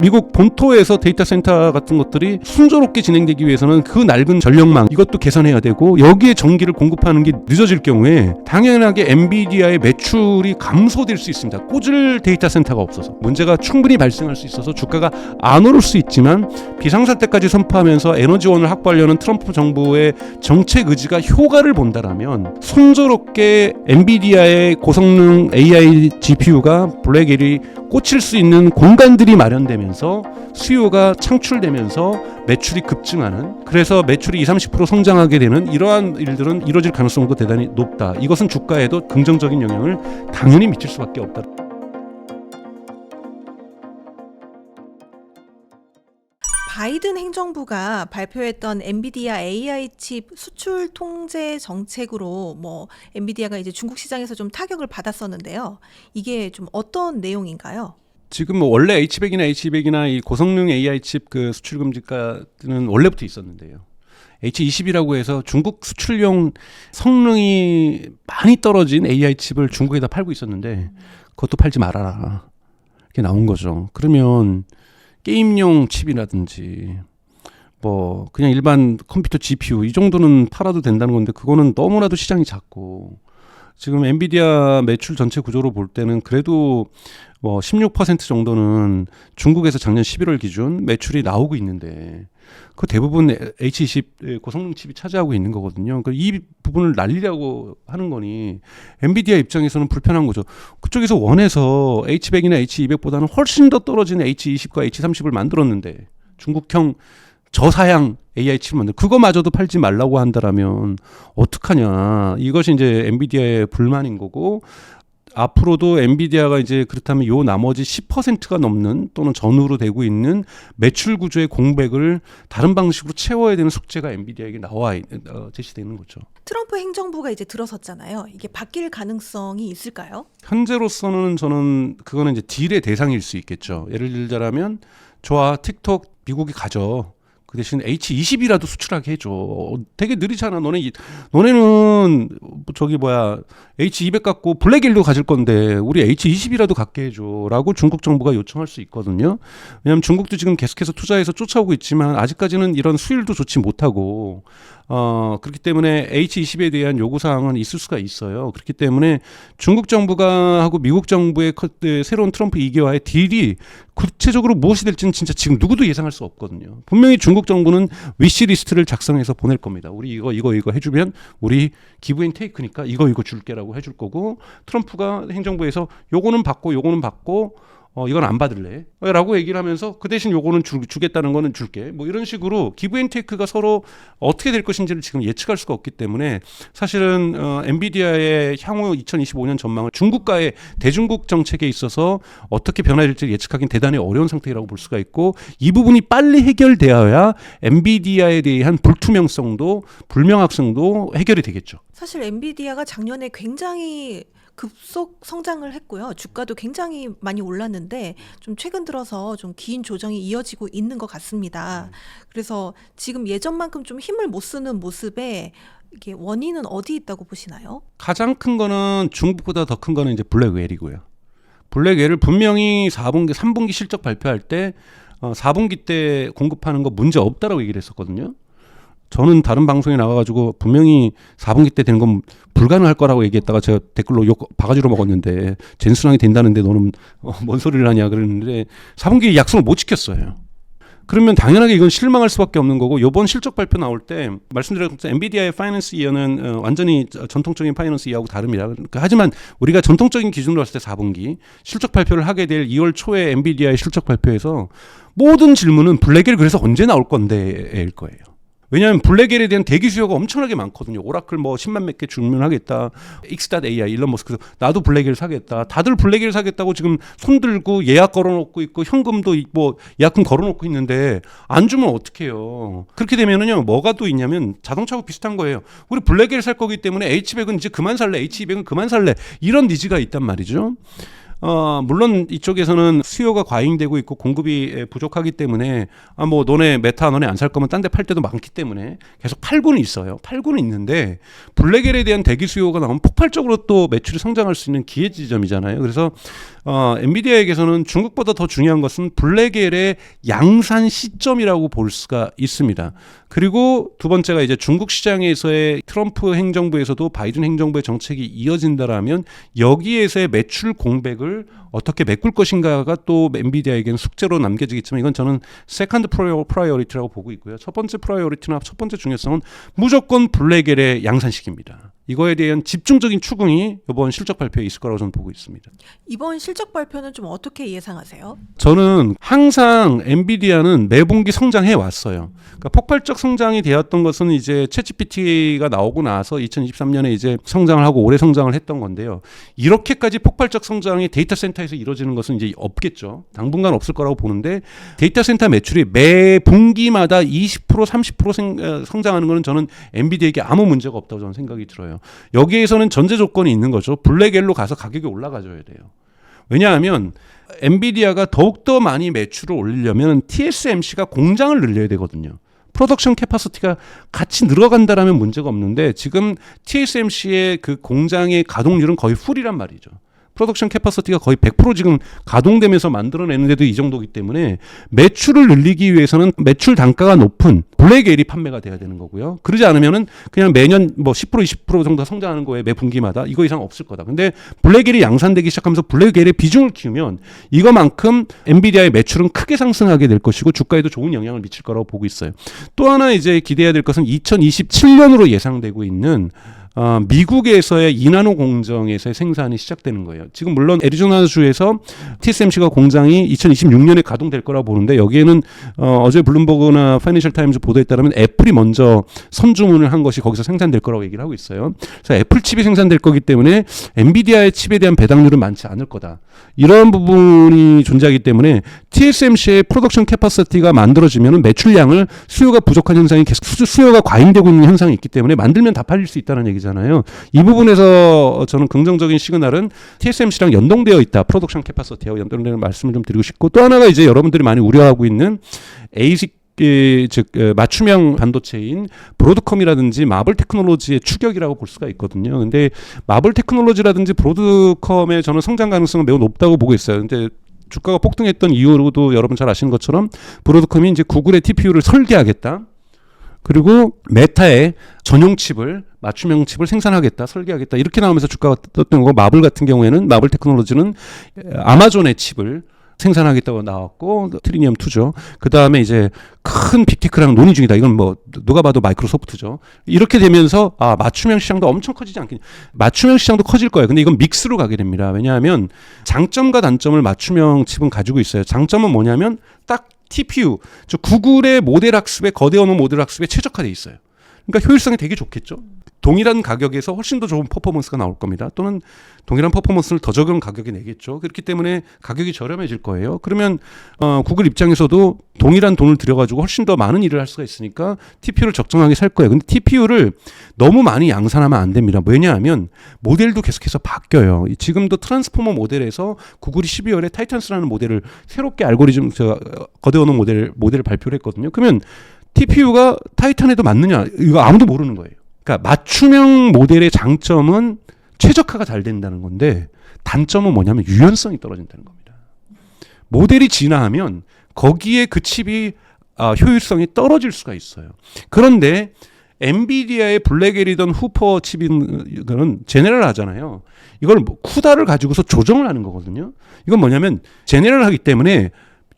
미국 본토에서 데이터 센터 같은 것들이 순조롭게 진행되기 위해서는 그 낡은 전력망 이것도 개선해야 되고 여기에 전기를 공급하는 게 늦어질 경우에 당연하게 엔비디아의 매출이 감소될 수 있습니다. 꽂을 데이터 센터가 없어서 문제가 충분히 발생할 수 있어서 주가가 안 오를 수 있지만 비상사태까지 선포하면서 에너지원을 확보하려는 트럼프 정부의 정책 의지가 효과를 본다라면 순조롭게 엔비디아의 고성능 AI GPU가 블랙엘이 꽂힐 수 있는 공간들이 마련되면서 수요가 창출되면서 매출이 급증하는, 그래서 매출이 20-30% 성장하게 되는 이러한 일들은 이루어질 가능성도 대단히 높다. 이것은 주가에도 긍정적인 영향을 당연히 미칠 수밖에 없다. 바이든 행정부가 발표했던 엔비디아 AI 칩 수출 통제 정책으로 엔비디아가 이제 중국 시장에서 좀 타격을 받았었는데요. 이게 좀 어떤 내용인가요? 지금 원래 H100이나 이 고성능 AI 칩 그 수출 금지가는 원래부터 있었는데요. H20이라고 해서 중국 수출용 성능이 많이 떨어진 AI 칩을 중국에다 팔고 있었는데 그것도 팔지 말아라. 이렇게 나온 거죠. 그러면 게임용 칩이라든지 그냥 일반 컴퓨터 GPU 이 정도는 팔아도 된다는 건데 그거는 너무나도 시장이 작고 지금 엔비디아 매출 전체 구조로 볼 때는 그래도 16% 정도는 중국에서 작년 11월 기준 매출이 나오고 있는데 그 대부분 H20 고성능 칩이 차지하고 있는 거거든요. 그러니까 이 부분을 날리려고 하는 거니 엔비디아 입장에서는 불편한 거죠. 그쪽에서 원해서 H100이나 H200보다는 훨씬 더 떨어진 H20과 H30을 만들었는데 중국형 저사양 AI 칩을 만들 그거마저도 팔지 말라고 한다라면 어떡하냐. 이것이 이제 엔비디아의 불만인 거고 앞으로도 엔비디아가 이제 그렇다면 요 나머지 10%가 넘는 또는 전후로 되고 있는 매출 구조의 공백을 다른 방식으로 채워야 되는 숙제가 엔비디아에게 제시되는 거죠. 트럼프 행정부가 이제 들어섰잖아요. 이게 바뀔 가능성이 있을까요? 현재로서는 저는 그거는 이제 딜의 대상일 수 있겠죠. 예를 들자면 좋아 틱톡 미국이 가져. 그 대신 H20이라도 수출하게 해줘. 되게 느리잖아. 너네는 H200 갖고 블랙일도 가질 건데 우리 H20이라도 갖게 해줘라고 중국 정부가 요청할 수 있거든요. 왜냐하면 중국도 지금 계속해서 투자해서 쫓아오고 있지만 아직까지는 이런 수율도 좋지 못하고 그렇기 때문에 H20에 대한 요구사항은 있을 수가 있어요. 그렇기 때문에 중국 정부가 하고 미국 정부의 새로운 트럼프 2기와의 딜이 구체적으로 무엇이 될지는 진짜 지금 누구도 예상할 수 없거든요. 분명히 중국 정부는 위시리스트를 작성해서 보낼 겁니다. 우리 이거 해주면 우리 기브 앤 테이크니까 이거 줄게라고 해줄 거고 트럼프가 행정부에서 요거는 받고 이건 안 받을래 라고 얘기를 하면서 그 대신 요거는 주겠다는 거는 줄게 이런 식으로 기브 앤 테이크가 서로 어떻게 될 것인지를 지금 예측할 수가 없기 때문에 사실은 엔비디아의 향후 2025년 전망을 중국과의 대중국 정책에 있어서 어떻게 변화될지 예측하기는 대단히 어려운 상태라고 볼 수가 있고 이 부분이 빨리 해결되어야 엔비디아에 대한 불투명성도 불명확성도 해결이 되겠죠. 사실 엔비디아가 작년에 굉장히 급속 성장을 했고요. 주가도 굉장히 많이 올랐는데 좀 최근 들어서 좀 긴 조정이 이어지고 있는 것 같습니다. 그래서 지금 예전만큼 좀 힘을 못 쓰는 모습에 이게 원인은 어디 있다고 보시나요? 가장 큰 거는 중국보다 더 큰 거는 이제 블랙웰이고요. 블랙웰을 분명히 3분기 실적 발표할 때 4분기 때 공급하는 거 문제 없다라고 얘기를 했었거든요. 저는 다른 방송에 나와가지고 분명히 4분기 때 되는 건 불가능할 거라고 얘기했다가 제가 댓글로 욕 바가지로 먹었는데 젠순항이 된다는데 너는 뭔 소리를 하냐 그랬는데 4분기 약속을 못 지켰어요. 그러면 당연하게 이건 실망할 수밖에 없는 거고 이번 실적 발표 나올 때 말씀드렸던 엔비디아의 파이낸스 이어는 완전히 전통적인 파이낸스 이어하고 다릅니다. 하지만 우리가 전통적인 기준으로 봤을 때 4분기 실적 발표를 하게 될 2월 초에 엔비디아의 실적 발표에서 모든 질문은 블랙엘 그래서 언제 나올 건데일 거예요. 왜냐하면 블랙엘에 대한 대기 수요가 엄청나게 많거든요. 오라클 10만 몇 개 주문하겠다. X.AI 일론 머스크 나도 블랙엘 사겠다. 다들 블랙엘 사겠다고 지금 손들고 예약 걸어놓고 있고 현금도 예약금 걸어놓고 있는데 안 주면 어떡해요. 그렇게 되면은요 뭐가 또 있냐면 자동차하고 비슷한 거예요. 우리 블랙엘 살 거기 때문에 H100은 이제 그만 살래. H200은 그만 살래. 이런 니즈가 있단 말이죠. 물론 이쪽에서는 수요가 과잉되고 있고 공급이 부족하기 때문에 뭐 너네 메타 너네 안 살 거면 딴 데 팔 때도 많기 때문에 계속 팔고는 있어요. 팔고는 있는데 블랙엘에 대한 대기 수요가 나오면 폭발적으로 또 매출이 성장할 수 있는 기회 지점이잖아요. 그래서 엔비디아에게서는 중국보다 더 중요한 것은 블랙엘의 양산 시점이라고 볼 수가 있습니다. 그리고 두 번째가 이제 중국 시장에서의 트럼프 행정부에서도 바이든 행정부의 정책이 이어진다라면 여기에서의 매출 공백을 어떻게 메꿀 것인가가 또 엔비디아에게는 숙제로 남겨지겠지만 이건 저는 세컨드 프라이어리티라고 보고 있고요. 첫 번째 프라이어리티나 첫 번째 중요성은 무조건 블랙엘의 양산식입니다. 이거에 대한 집중적인 추궁이 이번 실적 발표에 있을 거라고 저는 보고 있습니다. 이번 실적 발표는 좀 어떻게 예상하세요? 저는 항상 엔비디아는 매분기 성장해 왔어요. 그러니까 폭발적 성장이 되었던 것은 이제 챗GPT가 나오고 나서 2023년에 이제 성장을 하고 올해 성장을 했던 건데요. 이렇게까지 폭발적 성장이 데이터 센터에서 이루어지는 것은 이제 없겠죠. 당분간 없을 거라고 보는데 데이터 센터 매출이 매 분기마다 20% 30% 성장하는 것은 저는 엔비디아에게 아무 문제가 없다고 저는 생각이 들어요. 여기에서는 전제 조건이 있는 거죠. 블랙엘로 가서 가격이 올라가줘야 돼요. 왜냐하면 엔비디아가 더욱더 많이 매출을 올리려면 TSMC가 공장을 늘려야 되거든요. 프로덕션 캐파시티가 같이 늘어간다라면 문제가 없는데 지금 TSMC의 그 공장의 가동률은 거의 풀이란 말이죠. 프로덕션 캐파시티가 거의 100% 지금 가동되면서 만들어내는데도 이 정도이기 때문에 매출을 늘리기 위해서는 매출 단가가 높은 블랙엘이 판매가 돼야 되는 거고요. 그러지 않으면은 그냥 매년 뭐 10% 20% 정도 성장하는 거에 매 분기마다 이거 이상 없을 거다. 근데 블랙엘이 양산되기 시작하면서 블랙엘의 비중을 키우면 이거만큼 엔비디아의 매출은 크게 상승하게 될 것이고 주가에도 좋은 영향을 미칠 거라고 보고 있어요. 또 하나 이제 기대해야 될 것은 2027년으로 예상되고 있는 미국에서의 이나노 공정에서의 생산이 시작되는 거예요. 지금 물론 애리조나주에서 TSMC가 공장이 2026년에 가동될 거라고 보는데 여기에는 어제 블룸버그나 파이낸셜 타임즈 보도에 따르면 애플이 먼저 선주문을 한 것이 거기서 생산될 거라고 얘기를 하고 있어요. 그래서 애플 칩이 생산될 거기 때문에 엔비디아의 칩에 대한 배당률은 많지 않을 거다. 이런 부분이 존재하기 때문에 TSMC의 프로덕션 캐파시티가 만들어지면 매출량을 수요가 부족한 현상이 계속 수요가 과잉되고 있는 현상이 있기 때문에 만들면 다 팔릴 수 있다는 얘기잖아요. 이 부분에서 저는 긍정적인 시그널은 TSMC랑 연동되어 있다. 프로덕션 캐파시티하고 연동되는 말씀을 좀 드리고 싶고 또 하나가 이제 여러분들이 많이 우려하고 있는 ASIC 즉 맞춤형 반도체인 브로드컴이라든지 마블 테크놀로지의 추격이라고 볼 수가 있거든요. 근데 마블 테크놀로지라든지 브로드컴의 저는 성장 가능성은 매우 높다고 보고 있어요. 근데 주가가 폭등했던 이유로도 여러분 잘 아시는 것처럼 브로드컴이 이제 구글의 TPU를 설계하겠다. 그리고 메타의 전용 칩을 맞춤형 칩을 생산하겠다, 설계하겠다 이렇게 나오면서 주가가 떴던 거고 마블 같은 경우에는 마블 테크놀로지는 아마존의 칩을 생산하겠다고 나왔고 트리니엄 2죠. 그 다음에 이제 큰 빅테크랑 논의 중이다. 이건 뭐 누가 봐도 마이크로소프트죠. 이렇게 되면서 맞춤형 시장도 엄청 커지지 않겠냐. 맞춤형 시장도 커질 거예요. 근데 이건 믹스로 가게 됩니다. 왜냐하면 장점과 단점을 맞춤형 칩은 가지고 있어요. 장점은 뭐냐면 딱 TPU, 즉 구글의 모델 학습에 거대 언어 모델 학습에 최적화돼 있어요. 그러니까 효율성이 되게 좋겠죠. 동일한 가격에서 훨씬 더 좋은 퍼포먼스가 나올 겁니다. 또는 동일한 퍼포먼스를 더 적은 가격에 내겠죠. 그렇기 때문에 가격이 저렴해질 거예요. 그러면 구글 입장에서도 동일한 돈을 들여가지고 훨씬 더 많은 일을 할 수가 있으니까 TPU를 적정하게 살 거예요. 근데 TPU를 너무 많이 양산하면 안 됩니다. 왜냐하면 모델도 계속해서 바뀌어요. 지금도 트랜스포머 모델에서 구글이 12월에 타이탄스라는 모델을 새롭게 알고리즘 거대 언어 모델을 발표를 했거든요. 그러면 TPU가 타이탄에도 맞느냐? 이거 아무도 모르는 거예요. 그러니까 맞춤형 모델의 장점은 최적화가 잘 된다는 건데 단점은 뭐냐면 유연성이 떨어진다는 겁니다. 모델이 진화하면 거기에 그 칩이 효율성이 떨어질 수가 있어요. 그런데 엔비디아의 블랙엘이든 후퍼 칩은 제네럴 하잖아요. 이걸 쿠다를 가지고서 조정을 하는 거거든요. 이건 뭐냐면 제네럴 하기 때문에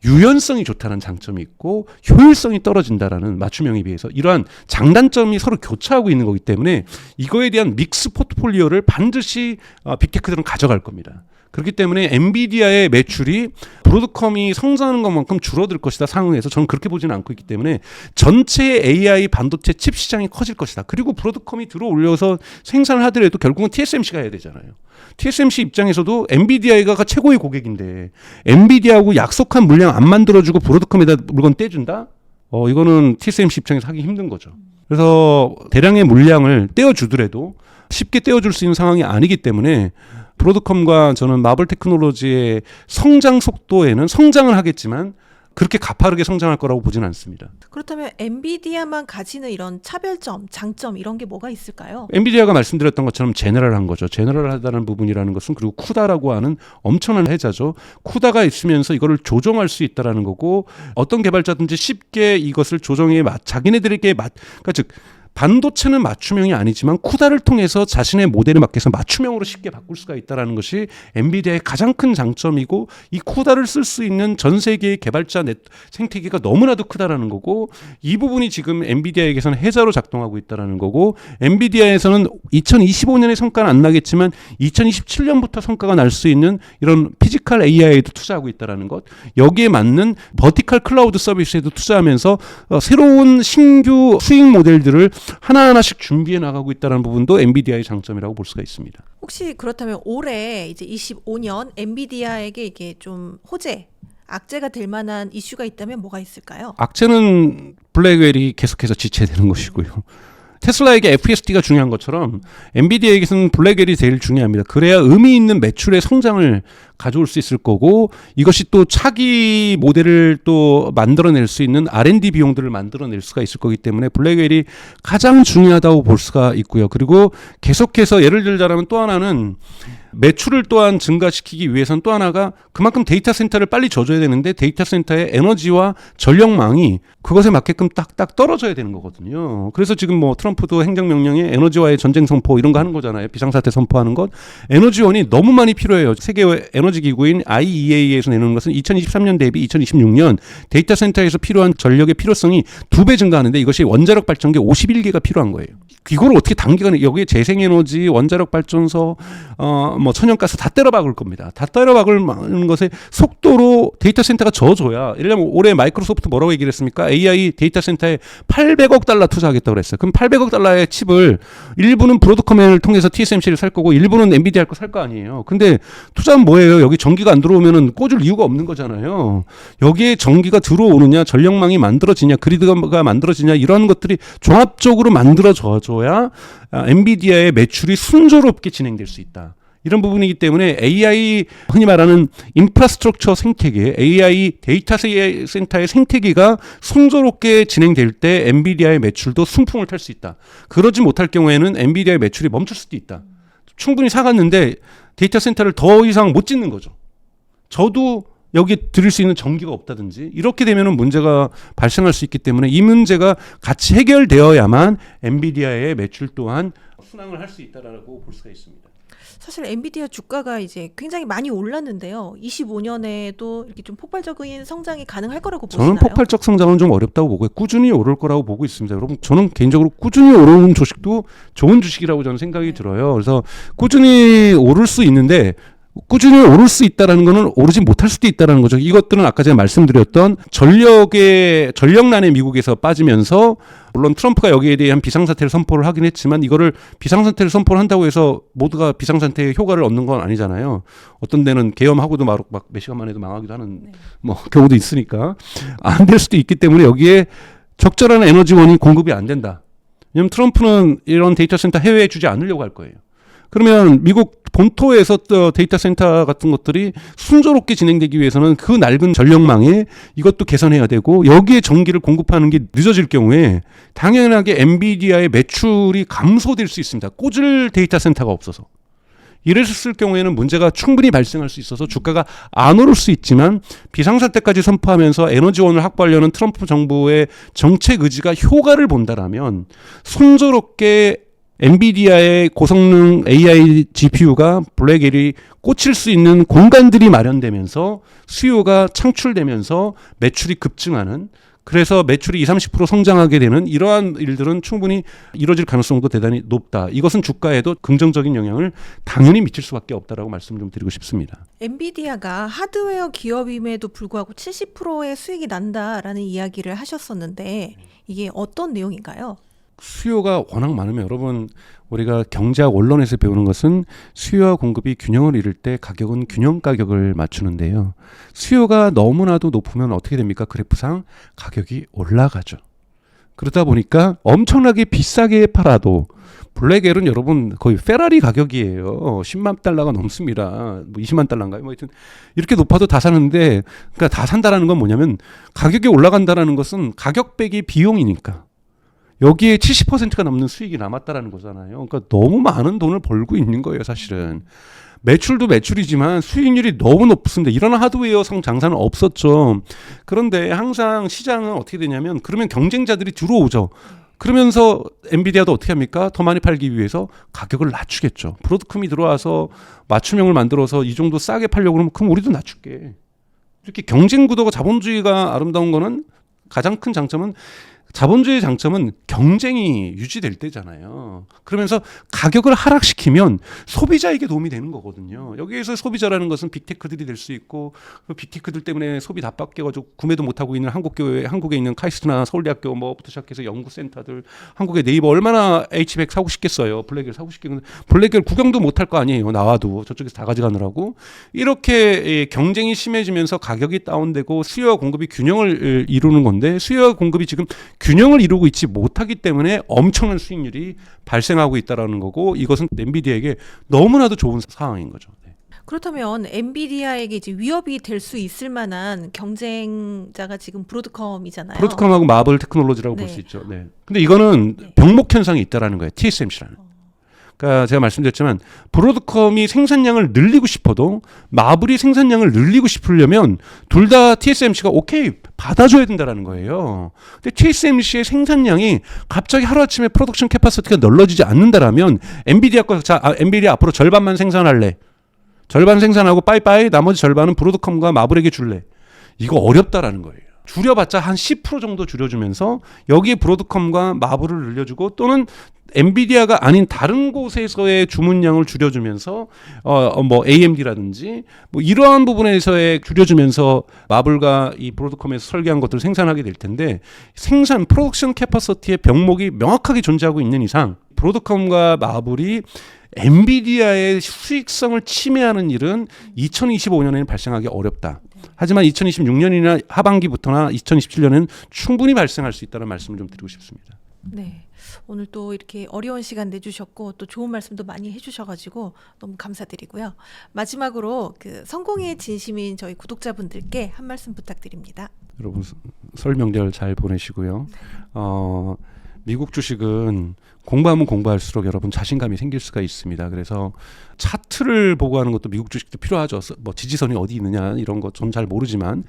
유연성이 좋다는 장점이 있고 효율성이 떨어진다라는 맞춤형에 비해서 이러한 장단점이 서로 교차하고 있는 거기 때문에 이거에 대한 믹스 포트폴리오를 반드시 빅테크들은 가져갈 겁니다. 그렇기 때문에 엔비디아의 매출이 브로드컴이 성장하는 것만큼 줄어들 것이다 상황에서 저는 그렇게 보지는 않고 있기 때문에 전체 AI 반도체 칩 시장이 커질 것이다. 그리고 브로드컴이 들어올려서 생산을 하더라도 결국은 TSMC가 해야 되잖아요. TSMC 입장에서도 엔비디아가 최고의 고객인데 엔비디아하고 약속한 물량 안 만들어주고 브로드컴에다 물건 떼준다? 이거는 TSMC 입장에서 하기 힘든 거죠. 그래서 대량의 물량을 떼어주더라도 쉽게 떼어줄 수 있는 상황이 아니기 때문에 브로드컴과 저는 마블 테크놀로지의 성장 속도에는 성장을 하겠지만 그렇게 가파르게 성장할 거라고 보지는 않습니다. 그렇다면 엔비디아만 가지는 이런 차별점, 장점 이런 게 뭐가 있을까요? 엔비디아가 말씀드렸던 것처럼 제너럴한 거죠. 제너럴하다는 부분이라는 것은 그리고 쿠다라고 하는 엄청난 해자죠. 쿠다가 있으면서 이거를 조정할 수 있다라는 거고 어떤 개발자든지 쉽게 이것을 조정해 자기네들에게 그러니까 즉 반도체는 맞춤형이 아니지만 쿠다를 통해서 자신의 모델에 맞게서 맞춤형으로 쉽게 바꿀 수가 있다는 것이 엔비디아의 가장 큰 장점이고 이 쿠다를 쓸 수 있는 전 세계의 개발자 생태계가 너무나도 크다라는 거고 이 부분이 지금 엔비디아에게서는 해자로 작동하고 있다는 거고 엔비디아에서는 2025년에 성과는 안 나겠지만 2027년부터 성과가 날 수 있는 이런 피지컬 AI에도 투자하고 있다는 것 여기에 맞는 버티컬 클라우드 서비스에도 투자하면서 새로운 신규 수익 모델들을 하나하나씩 준비해 나가고 있다는 부분도 엔비디아의 장점이라고 볼 수가 있습니다. 혹시 그렇다면 올해 이제 25년 엔비디아에게 이게 좀 호재, 악재가 될 만한 이슈가 있다면 뭐가 있을까요? 악재는 블랙웰이 계속해서 지체되는 것이고요. 테슬라에게 FSD가 중요한 것처럼 엔비디아에게서는 블랙웰이 제일 중요합니다. 그래야 의미 있는 매출의 성장을 가져올 수 있을 거고 이것이 또 차기 모델을 또 만들어낼 수 있는 R&D 비용들을 만들어낼 수가 있을 거기 때문에 블랙웰이 가장 중요하다고 볼 수가 있고요. 그리고 계속해서 예를 들자면 또 하나는 매출을 또한 증가시키기 위해서는 또 하나가 그만큼 데이터 센터를 빨리 져줘야 되는데 데이터 센터의 에너지와 전력망이 그것에 맞게끔 딱딱 떨어져야 되는 거거든요. 그래서 지금 뭐 트럼프도 행정명령에 에너지와의 전쟁 선포 이런 거 하는 거잖아요. 비상사태 선포하는 것. 에너지원이 너무 많이 필요해요. 세계 에너지 기구인 IEA에서 내놓는 것은 2023년 대비 2026년 데이터 센터에서 필요한 전력의 필요성이 2배 증가하는데 이것이 원자력 발전기 51개가 필요한 거예요. 이걸 어떻게 단기간에 여기에 재생에너지, 원자력 발전소, 뭐 천연가스 다 때려박을 겁니다. 다 때려박을 것에 속도로 데이터 센터가 져줘야 예를 들면 올해 마이크로소프트 뭐라고 얘기를 했습니까? AI 데이터 센터에 800억 달러 투자하겠다고 그랬어요. 그럼 800억 달러의 칩을 일부는 브로드컴을 통해서 TSMC를 살 거고 일부는 엔비디아 거 살 거 아니에요. 근데 투자는 뭐예요? 여기 전기가 안 들어오면은 꽂을 이유가 없는 거잖아요. 여기에 전기가 들어오느냐, 전력망이 만들어지냐, 그리드가 만들어지냐 이런 것들이 종합적으로 만들어져야 엔비디아의 매출이 순조롭게 진행될 수 있다. 이런 부분이기 때문에 AI 흔히 말하는 인프라스트럭처 생태계, AI 데이터 센터의 생태계가 순조롭게 진행될 때 엔비디아의 매출도 순풍을 탈 수 있다. 그러지 못할 경우에는 엔비디아의 매출이 멈출 수도 있다. 충분히 사갔는데 데이터 센터를 더 이상 못 짓는 거죠. 저도 여기에 드릴 수 있는 전기가 없다든지 이렇게 되면 문제가 발생할 수 있기 때문에 이 문제가 같이 해결되어야만 엔비디아의 매출 또한 순항을 할 수 있다라고 볼 수가 있습니다. 사실 엔비디아 주가가 이제 굉장히 많이 올랐는데요. 25년에도 이렇게 좀 폭발적인 성장이 가능할 거라고 보시나요? 저는 폭발적 성장은 좀 어렵다고 보고요. 꾸준히 오를 거라고 보고 있습니다. 여러분, 저는 개인적으로 꾸준히 오르는 주식도 좋은 주식이라고 저는 생각이 들어요. 그래서 꾸준히 오를 수 있는데 꾸준히 오를 수 있다라는 거는 오르지 못할 수도 있다라는 거죠. 이것들은 아까 제가 말씀드렸던 전력난에 미국에서 빠지면서 물론 트럼프가 여기에 대한 비상사태를 선포를 하긴 했지만 이거를 비상사태를 선포를 한다고 해서 모두가 비상사태의 효과를 얻는 건 아니잖아요. 어떤 데는 계엄하고도 막 몇 시간 만에도 망하기도 하는 뭐 경우도 있으니까 안 될 수도 있기 때문에 여기에 적절한 에너지원이 공급이 안 된다. 왜냐하면 트럼프는 이런 데이터 센터 해외에 주지 않으려고 할 거예요. 그러면 미국 본토에서 데이터 센터 같은 것들이 순조롭게 진행되기 위해서는 그 낡은 전력망에 이것도 개선해야 되고 여기에 전기를 공급하는 게 늦어질 경우에 당연하게 엔비디아의 매출이 감소될 수 있습니다. 꽂을 데이터 센터가 없어서. 이랬을 경우에는 문제가 충분히 발생할 수 있어서 주가가 안 오를 수 있지만 비상사태까지 선포하면서 에너지원을 확보하려는 트럼프 정부의 정책 의지가 효과를 본다라면 순조롭게 엔비디아의 고성능 AI GPU가 블랙웰이 꽂힐 수 있는 공간들이 마련되면서 수요가 창출되면서 매출이 급증하는 그래서 매출이 20-30% 성장하게 되는 이러한 일들은 충분히 이루어질 가능성도 대단히 높다. 이것은 주가에도 긍정적인 영향을 당연히 미칠 수밖에 없다라고 말씀 좀 드리고 싶습니다. 엔비디아가 하드웨어 기업임에도 불구하고 70%의 수익이 난다라는 이야기를 하셨었는데 이게 어떤 내용인가요? 수요가 워낙 많으면 여러분 우리가 경제학 원론에서 배우는 것은 수요와 공급이 균형을 이룰 때 가격은 균형 가격을 맞추는데요. 수요가 너무나도 높으면 어떻게 됩니까? 그래프상 가격이 올라가죠. 그러다 보니까 엄청나게 비싸게 팔아도 블랙엘은 여러분 거의 페라리 가격이에요. 10만 달러가 넘습니다. 뭐 20만 달러인가요? 뭐 하여튼 이렇게 높아도 다 사는데, 그러니까 다 산다라는 건 뭐냐면 가격이 올라간다라는 것은 가격 빼기 비용이니까 여기에 70%가 넘는 수익이 남았다라는 거잖아요. 그러니까 너무 많은 돈을 벌고 있는 거예요, 사실은. 매출도 매출이지만 수익률이 너무 높습니다. 이런 하드웨어 장사는 없었죠. 그런데 항상 시장은 어떻게 되냐면, 그러면 경쟁자들이 들어오죠. 그러면서 엔비디아도 어떻게 합니까? 더 많이 팔기 위해서 가격을 낮추겠죠. 브로드컴이 들어와서 맞춤형을 만들어서 이 정도 싸게 팔려고 그러면 우리도 낮출게. 이렇게 경쟁 구도가, 자본주의가 아름다운 거는 가장 큰 장점은, 자본주의의 장점은 경쟁이 유지될 때잖아요. 그러면서 가격을 하락시키면 소비자에게 도움이 되는 거거든요. 여기에서 소비자라는 것은 빅테크들이 될 수 있고, 그 빅테크들 때문에 소비 다 빡겨가지고 구매도 못하고 있는 한국에 있는 카이스트나 서울대학교 뭐부터 시작해서 연구센터들, 한국의 네이버 얼마나 H100 사고 싶겠어요. 블랙엘 사고 싶겠는데 블랙엘 구경도 못할 거 아니에요. 나와도 저쪽에서 다 가져가느라고. 이렇게 경쟁이 심해지면서 가격이 다운되고 수요와 공급이 균형을 이루는 건데, 수요와 공급이 지금 균형을 이루고 있지 못하기 때문에 엄청난 수익률이 발생하고 있다는 거고, 이것은 엔비디아에게 너무나도 좋은 상황인 거죠. 네. 그렇다면 엔비디아에게 이제 위협이 될 수 있을 만한 경쟁자가 지금 브로드컴이잖아요. 브로드컴하고 마블 테크놀로지라고 네. 볼 수 있죠. 네. 근데 이거는 네. 병목 현상이 있다라는 거예요. TSMC라는. 그러니까 제가 말씀드렸지만 브로드컴이 생산량을 늘리고 싶어도 마블이 생산량을 늘리고 싶으려면 둘 다 TSMC가 오케이 받아줘야 된다라는 거예요. 근데 TSMC의 생산량이 갑자기 하루아침에 프로덕션 캐파시티가 넓어지지 않는다라면 엔비디아 앞으로 절반만 생산할래. 절반 생산하고 빠이빠이, 나머지 절반은 브로드컴과 마블에게 줄래. 이거 어렵다라는 거예요. 줄여봤자 한 10% 정도 줄여주면서 여기에 브로드컴과 마블을 늘려주고, 또는 엔비디아가 아닌 다른 곳에서의 주문량을 줄여주면서 뭐 AMD라든지 뭐 이러한 부분에서의 줄여주면서 마블과 이 브로드컴에서 설계한 것들을 생산하게 될 텐데, 프로덕션 캐퍼시티의 병목이 명확하게 존재하고 있는 이상 브로드컴과 마블이 엔비디아의 수익성을 침해하는 일은 2025년에는 발생하기 어렵다. 하지만 2026년이나 하반기부터나 2027년에는 충분히 발생할 수 있다는 말씀을 좀 드리고 싶습니다. 네. 오늘 또 이렇게 어려운 시간 내주셨고 또 좋은 말씀도 많이 해주셔가지고 너무 감사드리고요. 마지막으로 그 성공의 진심인 저희 구독자분들께 한 말씀 부탁드립니다. 여러분 설 명절 잘 보내시고요. 미국 주식은 공부하면 공부할수록 여러분 자신감이 생길 수가 있습니다. 그래서 차트를 보고 하는 것도 미국 주식도 필요하죠. 뭐 지지선이 어디 있느냐 이런 거 좀 잘 모르지만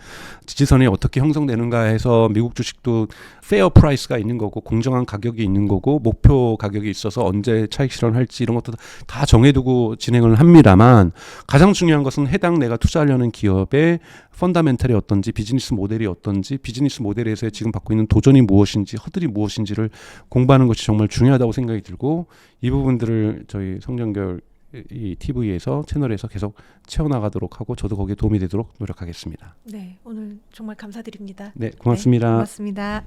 지지선이 어떻게 형성되는가 해서 미국 주식도 페어 프라이스가 있는 거고, 공정한 가격이 있는 거고, 목표 가격이 있어서 언제 차익 실현할지 이런 것도 다 정해두고 진행을 합니다만, 가장 중요한 것은 해당 내가 투자하려는 기업의 펀다멘탈이 어떤지, 비즈니스 모델이 어떤지, 비즈니스 모델에서 지금 받고 있는 도전이 무엇인지, 허들이 무엇인지를 공부하는 것이 정말 중요하다고 생각이 들고, 이 부분들을 저희 성정결 이 TV에서 채널에서 계속 채워나가도록 하고, 저도 거기에 도움이 되도록 노력하겠습니다. 네, 오늘 정말 감사드립니다. 네, 고맙습니다. 네, 고맙습니다.